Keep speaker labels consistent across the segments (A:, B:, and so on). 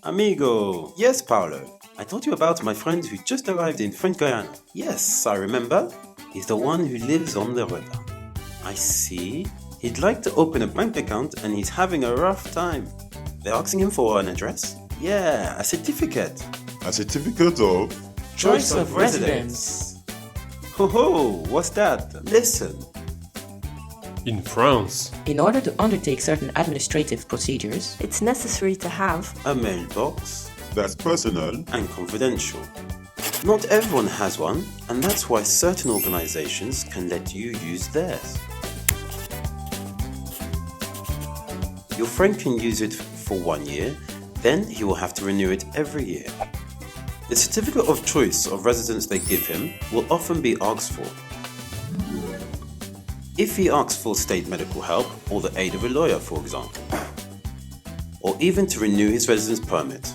A: Amigo! Yes, Paolo. I told you about my friend who just arrived in French Guiana. Yes, I remember. He's the one who lives on the river. I see. He'd like to open a bank account and he's having a rough time. They're asking him for an address? Yeah, a certificate.
B: A certificate of
A: Choice of residence. Ho ho, what's that? Listen.
C: In France,
D: In order to undertake certain administrative procedures,
E: It's necessary to have
A: A mailbox
B: that's personal
A: and confidential. Not everyone has one, and that's why certain organizations can let you use theirs. Your friend can use it for 1 year, then he will have to renew it every year. The certificate of choice of residence they give him will often be asked for. If he asks for state medical help or the aid of a lawyer, for example, or even to renew his residence permit,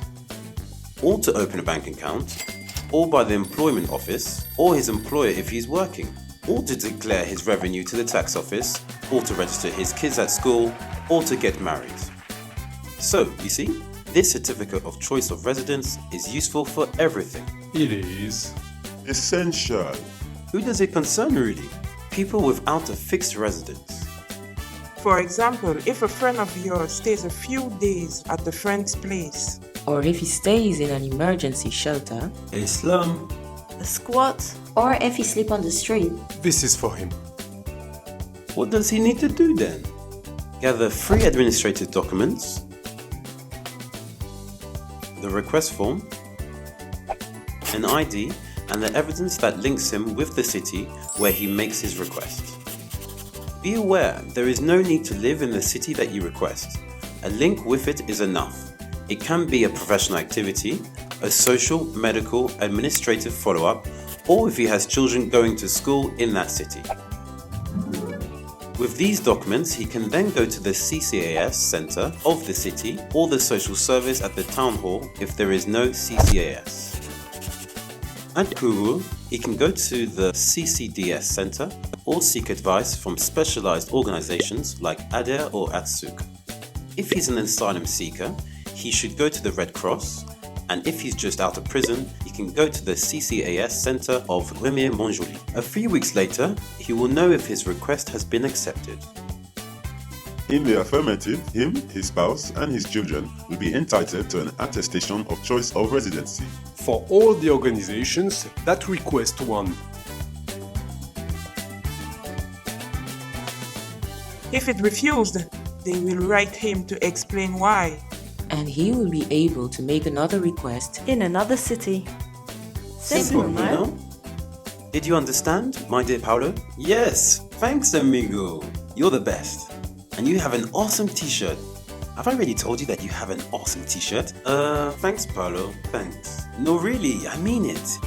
A: or to open a bank account, or by the employment office, or his employer if he's working, or to declare his revenue to the tax office, or to register his kids at school, or to get married. So, you see, this certificate of choice of residence is useful for everything.
C: it is
B: essential.
A: Who does it concern really? People without a fixed residence.
F: For example, if a friend of yours stays a few days at the friend's place,
D: or if he stays in an emergency shelter,
A: A slum.
E: a squat,
G: Or if you sleep on the street.
C: this is for him.
A: What does he need to do then? Gather 3 administrative documents, the request form, an ID, and the evidence that links him with the city where he makes his request. Be aware, there is no need to live in the city that you request. A link with it is enough. It can be a professional activity, a social, medical, administrative follow-up, or if he has children going to school in that city. With these documents, he can then go to the CCAS centre of the city or the social service at the town hall if there is no CCAS. At Kourou, he can go to the CCDS centre or seek advice from specialised organisations like ADER or ATSUK. If he's an asylum seeker, he should go to the Red Cross, and if he's just out of prison, he can go to the CCAS centre of Remire-Montjoly. A few weeks later, he will know if his request has been accepted.
B: In the affirmative, him, his spouse, and his children will be entitled to an attestation of choice of residency.
C: For all the organizations that request one.
F: if it refused, they will write him to explain why.
D: and he will be able to make another request.
E: in another city.
A: Simple, no? Did you understand, my dear Paolo? Yes, thanks, amigo. You're the best. And you have an awesome t-shirt. Have I already told you that you have an awesome t-shirt? Thanks, Paolo. Thanks. No, really, I mean it.